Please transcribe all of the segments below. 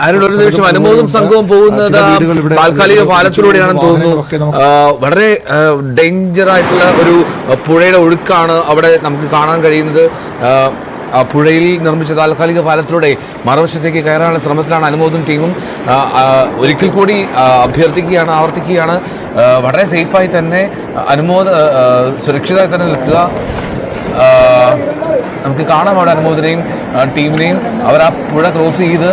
ഒരു നിമിഷം അനുമോദം സംഘവും പോകുന്നത് താൽക്കാലിക പാലത്തിലൂടെയാണെന്ന് തോന്നുന്നു. വളരെ ഡേഞ്ചർ ആയിട്ടുള്ള ഒരു പുഴയുടെ ഒഴുക്കാണ് അവിടെ നമുക്ക് കാണാൻ കഴിയുന്നത്. പുഴയിൽ നിർമ്മിച്ച താൽക്കാലിക പാലത്തിലൂടെ മറുവശത്തേക്ക് കയറാനുള്ള ശ്രമത്തിലാണ് അനുമോദും ടീമും. ഒരിക്കൽ കൂടി അഭ്യർത്ഥിക്കുകയാണ്, ആവർത്തിക്കുകയാണ്, വളരെ സേഫായി തന്നെ സുരക്ഷിതമായി തന്നെ നിൽക്കുക. നമുക്ക് കാണാം അവിടെ അനുമോദനെയും ടീമിനെയും അവർ ആ പുഴ ക്രോസ് ചെയ്ത്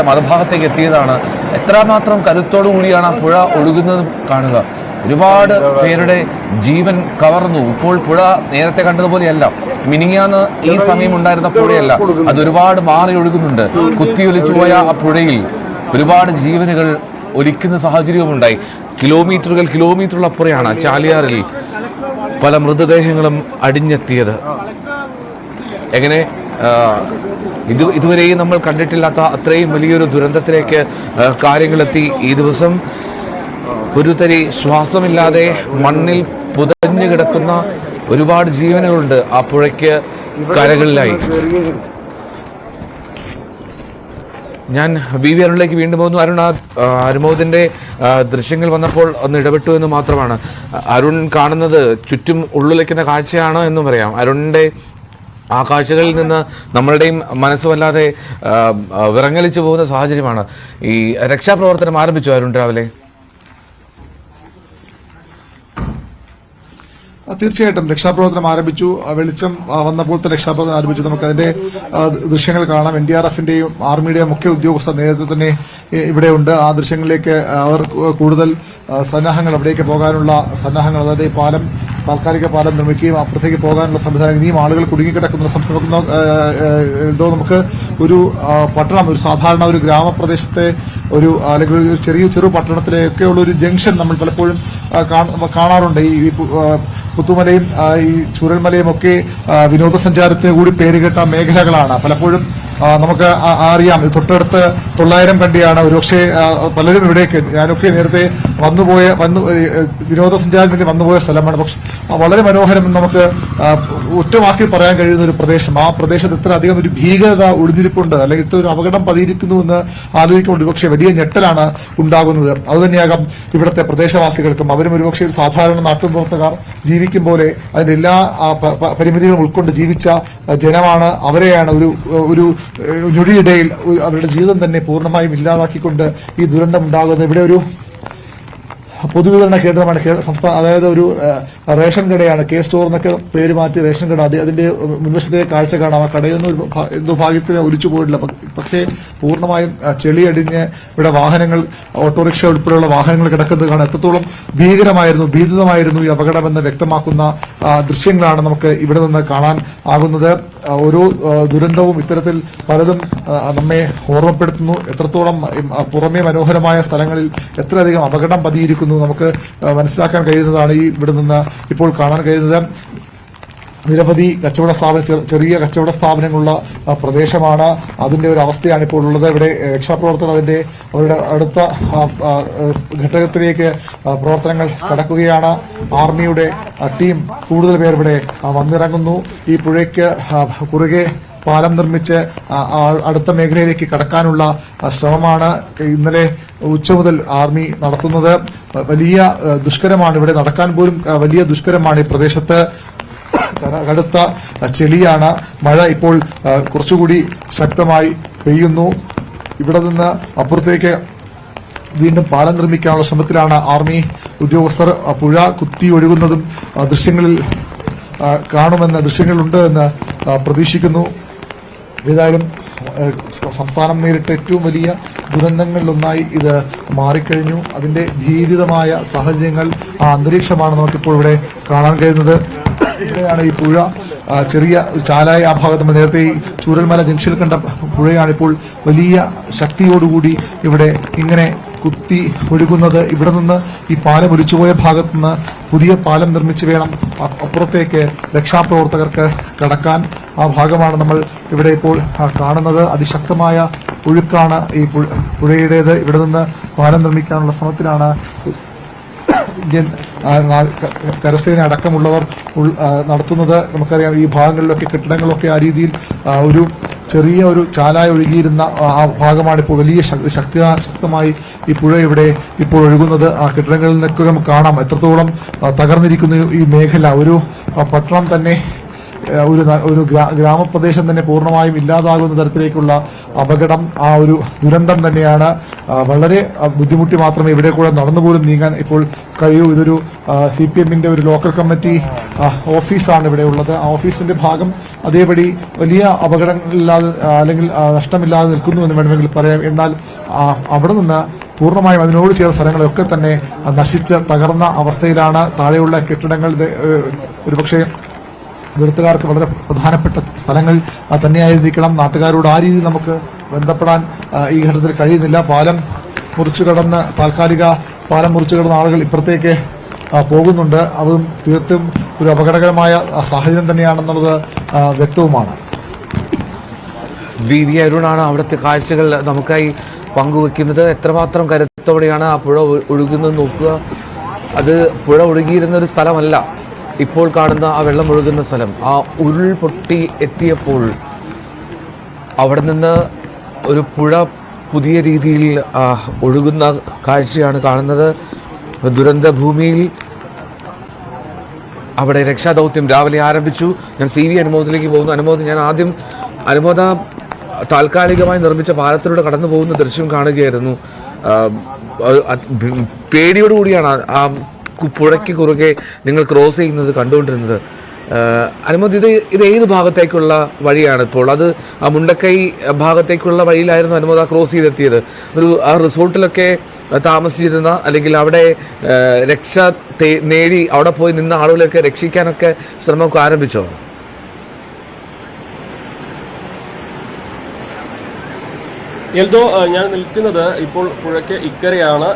മറുഭാഗത്തേക്ക് എത്തിയതാണ്. എത്രമാത്രം കരുത്തോടു കൂടിയാണ് ആ പുഴ ഒഴുകുന്നത് കാണുക. ഒരുപാട് പേരുടെ ജീവൻ കവർന്നു. ഇപ്പോൾ പുഴ നേരത്തെ കണ്ടതുപോലെയല്ല, മിനിങ്ങാന്ന് ഈ സമയം ഉണ്ടായിരുന്ന പുഴയല്ല, അതൊരുപാട് മാറി ഒഴുകുന്നുണ്ട്. കുത്തിയൊലിച്ചുപോയ ആ പുഴയിൽ ഒരുപാട് ജീവനുകൾ ഒലിക്കുന്ന സാഹചര്യവുമുണ്ടായി. കിലോമീറ്ററുള്ള പുഴയാണ് ചാലിയാറിൽ പല മൃതദേഹങ്ങളും അടിഞ്ഞെത്തിയത്. എങ്ങനെ ഇതുവരെയും നമ്മൾ കണ്ടിട്ടില്ലാത്ത അത്രയും വലിയൊരു ദുരന്തത്തിലേക്ക് കാര്യങ്ങളെത്തി. ഈ ദിവസം ഒരു തരി ശ്വാസമില്ലാതെ മണ്ണിൽ പുതഞ്ഞു കിടക്കുന്ന ഒരുപാട് ജീവനുകളുണ്ട് ആ പുഴയ്ക്ക് കരകളിലായി. ഞാൻ BV അരുണിലേക്ക് വീണ്ടും പോകുന്നു. അരുൺ, അനുമോദിന്റെ ദൃശ്യങ്ങൾ വന്നപ്പോൾ ഒന്ന് ഇടപെട്ടു എന്ന് മാത്രമാണ്. അരുൺ കാണുന്നത് ചുറ്റും ഉള്ളിലേക്കുന്ന കാഴ്ചയാണ് എന്നും പറയാം. അരുണിന്റെ ആ കാഴ്ചകളിൽ നിന്ന് നമ്മളുടെയും മനസ്സ് വല്ലാതെ വിറങ്ങലിച്ചു പോകുന്ന സാഹചര്യമാണ്. ഈ രക്ഷാപ്രവർത്തനം ആരംഭിച്ചു അരുൺ രാവിലെ? തീർച്ചയായിട്ടും രക്ഷാപ്രവർത്തനം ആരംഭിച്ചു. വെളിച്ചം വന്നപ്പോൾ തന്നെ രക്ഷാപ്രവർത്തനം ആരംഭിച്ചു. നമുക്ക് അതിന്റെ ദൃശ്യങ്ങൾ കാണാം. NDRFന്റെയും ആർമിയുടെയും മുഖ്യ ഉദ്യോഗസ്ഥർ നേരത്തെ തന്നെ ഇവിടെയുണ്ട്. ആ ദൃശ്യങ്ങളിലേക്ക് അവർ കൂടുതൽ സന്നാഹങ്ങൾ, അവിടേക്ക് പോകാനുള്ള സന്നാഹങ്ങൾ, അതായത് പാലം, താൽക്കാലിക പാലം നിർമ്മിക്കുകയും അപ്പുറത്തേക്ക് പോകാനുള്ള സംവിധാനം, ഇനിയും ആളുകൾ കുടുങ്ങിക്കിടക്കുന്ന എന്തോ നമുക്ക് ഒരു പട്ടണം, ഒരു സാധാരണ ഒരു ഗ്രാമപ്രദേശത്തെ ഒരു അല്ലെങ്കിൽ ഒരു ചെറു പട്ടണത്തിലേക്കുള്ള ഒരു ജംഗ്ഷൻ നമ്മൾ പലപ്പോഴും കാണാറുണ്ട്. ഈ പുത്തുമലയും ഈ ചൂരൽമലയും ഒക്കെ വിനോദസഞ്ചാരത്തിന് കൂടി പേരുകേട്ട മേഖലകളാണ്. പലപ്പോഴും നമുക്ക് അറിയാം, തൊട്ടടുത്ത് 900 കണ്ടിയാണ്. ഒരുപക്ഷെ പലരും ഇവിടേക്ക്, ഞാനൊക്കെ നേരത്തെ വിനോദസഞ്ചാരത്തിന് വന്നുപോയ സ്ഥലമാണ്. പക്ഷെ വളരെ മനോഹരം, നമുക്ക് ഒറ്റവാക്കിൽ പറയാൻ കഴിയുന്ന ഒരു പ്രദേശം. ആ പ്രദേശത്ത് ഇത്ര അധികം ഒരു ഭീകരത ഒളിഞ്ഞിരിപ്പുണ്ട്, അല്ലെങ്കിൽ ഇത്ര ഒരു അപകടം പതിയിരിക്കുന്നു എന്ന് ആലോചിക്കുമ്പോൾ പക്ഷെ വലിയ ഞെട്ടലാണ് ഉണ്ടാകുന്നത്. അതുതന്നെയാകാം ഇവിടുത്തെ പ്രദേശവാസികൾക്കും. അവരും ഒരുപക്ഷെ സാധാരണ നാട്ടുമ്പുറത്തുകാർ ജീവിക്കും പോലെ അതിന്റെ എല്ലാ പരിമിതികളും ഉൾക്കൊണ്ട് ജീവിച്ച ജനമാണ്. അവരെയാണ് ഒരു ഞൊടിയിടയിൽ അവരുടെ ജീവിതം തന്നെ പൂർണ്ണമായും ഇല്ലാതാക്കിക്കൊണ്ട് ഈ ദുരന്തം ഉണ്ടാകുന്നത്. ഇവിടെ ഒരു പൊതുവിതരണ കേന്ദ്രമാണ് സംസ്ഥാന, അതായത് ഒരു റേഷൻ കടയാണ്. സ്റ്റോർ എന്നൊക്കെ പേര് മാറ്റി റേഷൻ കട. അതിന്റെ മുൻവശത്തെ കാഴ്ച കാണാം. ആ കടയൊന്നും എന്തോ ഭാഗ്യത്തിന് ഒലിച്ചു പോയിട്ടില്ല. പക്ഷേ പൂർണ്ണമായും ചെളിയടിഞ്ഞ് ഇവിടെ വാഹനങ്ങൾ, ഓട്ടോറിക്ഷ ഉൾപ്പെടെയുള്ള വാഹനങ്ങൾ കിടക്കുന്നത് കാണാം. എത്രത്തോളം ഭീതിതമായിരുന്നു ഈ അപകടമെന്ന് വ്യക്തമാക്കുന്ന ദൃശ്യങ്ങളാണ് നമുക്ക് ഇവിടെ നിന്ന് കാണാൻ ആകുന്നത്. ഓരോ ദുരന്തവും ഇത്തരത്തിൽ പലതും നമ്മെ ഓർമ്മപ്പെടുത്തുന്നു. എത്രത്തോളം പുറമേ മനോഹരമായ സ്ഥലങ്ങളിൽ എത്രയധികം അപകടം പതിയിരിക്കുന്നു നമുക്ക് മനസ്സിലാക്കാൻ കഴിയുന്നതാണ് ഈ ഇവിടെ നിന്ന് ഇപ്പോൾ കാണാൻ കഴിയുന്നത്. നിരവധി ചെറിയ കച്ചവട സ്ഥാപനങ്ങളുള്ള പ്രദേശമാണ്. അതിന്റെ ഒരു അവസ്ഥയാണ് ഇപ്പോൾ ഉള്ളത്. ഇവിടെ രക്ഷാപ്രവർത്തകർ അവരുടെ അടുത്ത ഘട്ടത്തിലേക്ക് പ്രവർത്തനങ്ങൾ കടക്കുകയാണ്. ആർമിയുടെ ടീം കൂടുതൽ പേർ ഇവിടെ വന്നിറങ്ങുന്നു. ഈ പുഴയ്ക്ക് കുറുകെ പാലം നിർമ്മിച്ച് അടുത്ത മേഖലയിലേക്ക് കടക്കാനുള്ള ശ്രമമാണ് ഇന്നലെ ഉച്ച മുതൽ ആർമി നടത്തുന്നത്. വലിയ ദുഷ്കരമാണ്, ഇവിടെ നടക്കാൻ പോലും വലിയ ദുഷ്കരമാണ്. ഈ പ്രദേശത്ത് കടുത്ത ചെളിയാണ്. മഴ ഇപ്പോൾ കുറച്ചുകൂടി ശക്തമായി പെയ്യുന്നു. ഇവിടെ നിന്ന് അപ്പുറത്തേക്ക് വീണ്ടും പാലം നിർമ്മിക്കാനുള്ള ശ്രമത്തിലാണ് ആർമി ഉദ്യോഗസ്ഥർ. പുഴ കുത്തി ഒഴുകുന്നതും ദൃശ്യങ്ങളിൽ ദൃശ്യങ്ങളുണ്ട് എന്ന് പ്രതീക്ഷിക്കുന്നു. ഏതായാലും സംസ്ഥാനം നേരിട്ട ഏറ്റവും വലിയ ദുരന്തങ്ങളിലൊന്നായി ഇത് മാറിക്കഴിഞ്ഞു. അതിന്റെ ഭീതിതമായ സാഹചര്യങ്ങൾ, ആ അന്തരീക്ഷമാണ് നമുക്കിപ്പോൾ ഇവിടെ കാണാൻ കഴിയുന്നത്. ഇവിടെയാണ് ഈ പുഴ ചെറിയ ചാലായ ആ ഭാഗത്ത് നമ്മൾ നേരത്തെ ഈ ചൂരൽമല ജംഗ്ഷനിൽ കണ്ട പുഴയാണിപ്പോൾ വലിയ ശക്തിയോടുകൂടി ഇവിടെ ഇങ്ങനെ കുത്തി ഒഴുകുന്നത്. ഇവിടെ നിന്ന് ഈ പാലം ഒലിച്ചുപോയ ഭാഗത്തുനിന്ന് പുതിയ പാലം നിർമ്മിച്ച് വേണം അപ്പുറത്തേക്ക് രക്ഷാപ്രവർത്തകർക്ക് കടക്കാൻ. ആ ഭാഗമാണ് നമ്മൾ ഇവിടെ ഇപ്പോൾ കാണുന്നത്. അതിശക്തമായ ഒഴുക്കാണ് ഈ പുഴയുടേത്. ഇവിടെ നിന്ന് പാലം നിർമ്മിക്കാനുള്ള ശ്രമത്തിലാണ് ഇന്ത്യൻ കരസേന അടക്കമുള്ളവർ നടത്തുന്നത്. നമുക്കറിയാം, ഈ ഭാഗങ്ങളിലൊക്കെ കെട്ടിടങ്ങളൊക്കെ ആ രീതിയിൽ ഒരു ചെറിയ ഒരു ചാലായി ഒഴുകിയിരുന്ന ആ ഭാഗമാണ് ഇപ്പോൾ വലിയ ശക്തമായി ഈ പുഴ ഇവിടെ ഇപ്പോൾ ഒഴുകുന്നത്. ആ കെട്ടിടങ്ങളിൽ നിന്നൊക്കെ നമുക്ക് കാണാം എത്രത്തോളം തകർന്നിരിക്കുന്നു ഈ മേഖല. ഒരു പട്ടണം തന്നെ, ഒരു ഗ്രാമപ്രദേശം തന്നെ പൂർണ്ണമായും ഇല്ലാതാകുന്ന തരത്തിലേക്കുള്ള അപകടം, ആ ഒരു ദുരന്തം തന്നെയാണ്. വളരെ ബുദ്ധിമുട്ടി മാത്രമേ ഇവിടെ കൂടെ നടന്നുപോലും നീങ്ങാൻ ഇപ്പോൾ കഴിയൂ. ഇതൊരു CPM-ന്റെ ഒരു ലോക്കൽ കമ്മിറ്റി ഓഫീസാണ് ഇവിടെ ഉള്ളത്. ആ ഓഫീസിന്റെ ഭാഗം അതേപടി വലിയ അപകടങ്ങളില്ലാതെ അല്ലെങ്കിൽ നഷ്ടമില്ലാതെ നിൽക്കുന്നു എന്ന് വേണമെങ്കിൽ പറയാം. എന്നാൽ അവിടെ നിന്ന് പൂർണ്ണമായും അതിനോട് ചേർന്ന സ്ഥലങ്ങളൊക്കെ തന്നെ നശിച്ച് തകർന്ന അവസ്ഥയിലാണ്. താഴെയുള്ള കെട്ടിടങ്ങൾ ഒരുപക്ഷെ ദുരിതക്കാർക്ക് വളരെ പ്രധാനപ്പെട്ട സ്ഥലങ്ങൾ തന്നെയായിരിക്കണം. നാട്ടുകാരോട് ആ രീതിയിൽ നമുക്ക് ബന്ധപ്പെടാൻ ഈ ഘട്ടത്തിൽ കഴിയുന്നില്ല. പാലം മുറിച്ചു കടന്ന് താൽക്കാലിക പാലം മുറിച്ചു കടന്ന ആളുകൾ ഇപ്പുറത്തേക്ക് പോകുന്നുണ്ട്. അതും തീർത്തും ഒരു അപകടകരമായ സാഹചര്യം തന്നെയാണെന്നുള്ളത് വ്യക്തവുമാണ്. വി അരുണാണ് അവിടുത്തെ കാഴ്ചകൾ നമുക്കായി പങ്കുവെക്കുന്നത്. എത്രമാത്രം കരുത്തോടെയാണ് ആ പുഴ ഒഴുകുന്നത് നോക്കുക. അത് പുഴ ഒഴുകിയിരുന്ന ഒരു സ്ഥലമല്ല ഇപ്പോൾ കാണുന്ന ആ വെള്ളം ഒഴുകുന്ന സ്ഥലം. ആ ഉരുൾപൊട്ടി എത്തിയപ്പോൾ അവിടെ നിന്ന് ഒരു പുഴ പുതിയ രീതിയിൽ ഒഴുകുന്ന കാഴ്ചയാണ് കാണുന്നത്. ദുരന്ത ഭൂമിയിൽ അവിടെ രക്ഷാദൗത്യം രാവിലെ ആരംഭിച്ചു. ഞാൻ CV അനുമോദത്തിലേക്ക് പോകുന്നു. ഞാൻ ആദ്യം അനുമോദ താൽക്കാലികമായി നിർമ്മിച്ച പാലത്തിലൂടെ കടന്നു പോകുന്ന ദൃശ്യം കാണുകയായിരുന്നു. പേടിയോടുകൂടിയാണ് ആ പുഴയ്ക്ക് കുറുകെ നിങ്ങൾ ക്രോസ് ചെയ്യുന്നത് കണ്ടുകൊണ്ടിരുന്നത്. അനുമതി, ഇത് ഏത് ഭാഗത്തേക്കുള്ള വഴിയാണ് ഇപ്പോൾ? അത് ആ മുണ്ടക്കൈ ഭാഗത്തേക്കുള്ള വഴിയിലായിരുന്നു അനുമതി ക്രോസ് ചെയ്തെത്തിയത്. ആ റിസോർട്ടിലൊക്കെ താമസിച്ചിരുന്ന അല്ലെങ്കിൽ അവിടെ രക്ഷ നേടി അവിടെ പോയി നിന്ന ആളുകളൊക്കെ രക്ഷിക്കാനൊക്കെ ശ്രമമൊക്കെ ആരംഭിച്ചോ? എൽദോ, ഞാൻ നിൽക്കുന്നത് ഇപ്പോൾ പുഴയ്ക്ക് ഇക്കരെയാണ്.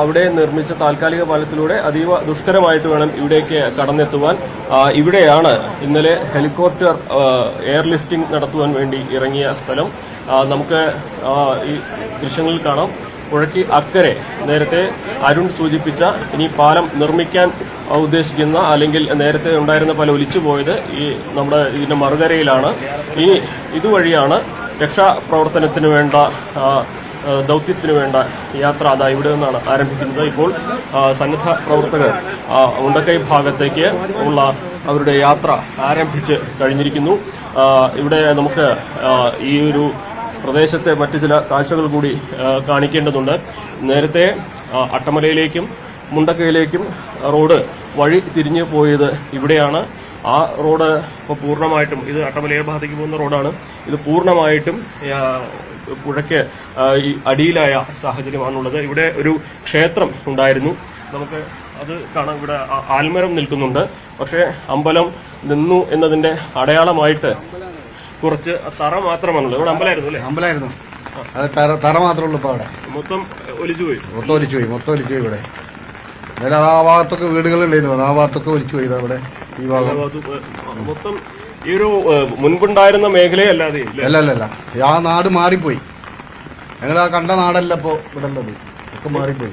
അവിടെ നിർമ്മിച്ച താൽക്കാലിക പാലത്തിലൂടെ അതീവ ദുഷ്കരമായിട്ട് വേണം ഇവിടേക്ക് കടന്നെത്തുവാൻ. ഇവിടെയാണ് ഇന്നലെ ഹെലികോപ്റ്റർ എയർലിഫ്റ്റിംഗ് നടത്തുവാൻ വേണ്ടി ഇറങ്ങിയ സ്ഥലം. നമുക്ക് ഈ ദൃശ്യങ്ങളിൽ കാണാം. പുഴയ്ക്ക് അക്കരെ നേരത്തെ അരുൺ സൂചിപ്പിച്ച ഇനി പാലം നിർമ്മിക്കാൻ ഉദ്ദേശിക്കുന്ന അല്ലെങ്കിൽ നേരത്തെ ഉണ്ടായിരുന്ന പാലം ഒലിച്ചുപോയത് ഈ നമ്മുടെ ഇതിന്റെ മറുകരയിലാണ്. ഇനി ഇതുവഴിയാണ് രക്ഷാപ്രവർത്തനത്തിന് വേണ്ട ദൗത്യത്തിന് വേണ്ട യാത്ര അതാ ഇവിടെ നിന്നാണ് ആരംഭിക്കുന്നത്. ഇപ്പോൾ സന്നദ്ധ പ്രവർത്തകർ മുണ്ടക്കൈ ഭാഗത്തേക്ക് ഉള്ള അവരുടെ യാത്ര ആരംഭിച്ച് കഴിഞ്ഞിരിക്കുന്നു. ഇവിടെ നമുക്ക് ഈ ഒരു പ്രദേശത്തെ മറ്റു ചില കാഴ്ചകൾ കൂടി കാണിക്കേണ്ടതുണ്ട്. നേരത്തെ അട്ടമലയിലേക്കും മുണ്ടക്കൈയിലേക്കും റോഡ് വഴി തിരിഞ്ഞു പോയത് ഇവിടെയാണ്. ആ റോഡ് ഇപ്പോൾ പൂർണ്ണമായിട്ടും, ഇത് അട്ടമലയ ഭാഗത്തേക്ക് പോകുന്ന റോഡാണ്, ഇത് പൂർണ്ണമായിട്ടും പുഴയ്ക്ക് ഈ അടിയിലായ സാഹചര്യമാണുള്ളത്. ഇവിടെ ഒരു ക്ഷേത്രം ഉണ്ടായിരുന്നു, നമുക്ക് അത് കാണാം. ഇവിടെ ആൽമരം നിൽക്കുന്നുണ്ട്. പക്ഷേ അമ്പലം നിന്നു എന്നതിന്റെ അടയാളമായിട്ട് കുറച്ച് തറ മാത്രമാണുള്ളത്. ഇവിടെ അമ്പലമായിരുന്നു അല്ലേ? അമ്പലമായിരുന്നു, അത് തറ മാത്രമേ ഉള്ളൂ. ഇപ്പൊ അവിടെ മൊത്തം ഒലിച്ചുപോയി. മൊത്തം ഒലിച്ചുപോയി ഇവിടെ. അതായത് ആ ഭാഗത്തൊക്കെ വീടുകളുണ്ടായിരുന്നു, ആ ഭാഗത്തൊക്കെ ഒലിച്ചുപോയി. അവിടെ ഈ ഭാഗം മൊത്തം ഈ ഒരു മുൻപുണ്ടായിരുന്ന മേഖലയല്ലാതെ അല്ല, ആ നാട് മാറിപ്പോയി. ഞങ്ങൾ ആ കണ്ട നാടല്ല ഇപ്പൊ ഇവിടെ ഉള്ളത്, ഒക്കെ മാറിപ്പോയി.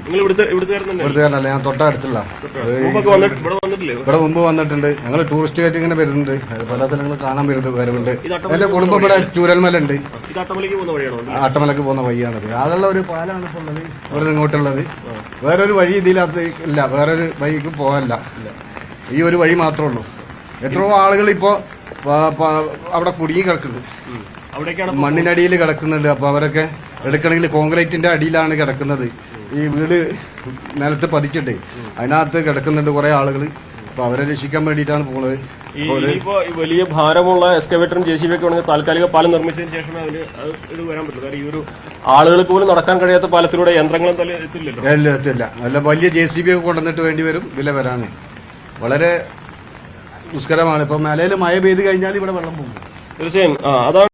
ഇവിടുത്തുകാരനല്ല, ഞാൻ തൊട്ടടുത്തുള്ള. ഇവിടെ മുമ്പ് വന്നിട്ടുണ്ട്. ഞങ്ങൾ ടൂറിസ്റ്റ് ആയിട്ട് ഇങ്ങനെ വരുന്നുണ്ട്, പല സ്ഥലങ്ങളും കാണാൻ വരുന്നുണ്ട്. എന്റെ കുടുംബം ഇവിടെ ചൂരൽമല ഉണ്ട്, അട്ടമലക്ക് പോകുന്ന വഴിയാണത്. ആളുള്ള ഒരു പാലാണ് ഇപ്പോൾ ഉള്ളത് ഇവിടെ ഇങ്ങോട്ടുള്ളത്. വേറൊരു വഴി ഇതിനകത്ത് ഇല്ല, വേറൊരു വഴിക്ക് പോകാനില്ല. ഈ ഒരു വഴി മാത്രമേ ഉള്ളൂ. എത്രയോ ആളുകൾ ഇപ്പോ അവിടെ കുടുങ്ങി കിടക്കുന്നുണ്ട്, മണ്ണിനടിയിൽ കിടക്കുന്നുണ്ട്. അപ്പൊ അവരൊക്കെ എടുക്കണമെങ്കിൽ കോൺക്രീറ്റിന്റെ അടിയിലാണ് കിടക്കുന്നത്. ഈ വീട് നിലത്ത് പതിച്ചിട്ട് അതിനകത്ത് കിടക്കുന്നുണ്ട് കുറെ ആളുകൾ. അപ്പൊ അവരെ രക്ഷിക്കാൻ വേണ്ടിയിട്ടാണ് പോകുന്നത്. ഇപ്പോ വലിയ ഭാരമുള്ള എക്സ്കവേറ്ററും JCB ഒക്കെ ആണെങ്കിൽ താൽക്കാലിക പാലം നിർമ്മിച്ചതിന് ശേഷമേ അതിന് ഇത് വരാൻ പറ്റുള്ളൂ. കാരണം ഈ ഒരു ആളുകൾക്ക് പോലും നടക്കാൻ കഴിയാത്ത പാലത്തിലൂടെ യന്ത്രങ്ങളും എത്തില്ല. നല്ല വലിയ JCB ഒക്കെ കൊണ്ടുവന്നിട്ട് വേണ്ടി വരും ഇതിലെ വരാന്. വളരെ ദുഷ്കരമാണ്. ഇപ്പൊ മലയിൽ മഴ പെയ്ത് കഴിഞ്ഞാൽ ഇവിടെ വെള്ളം പോകും. തീർച്ചയായും അതാണ്.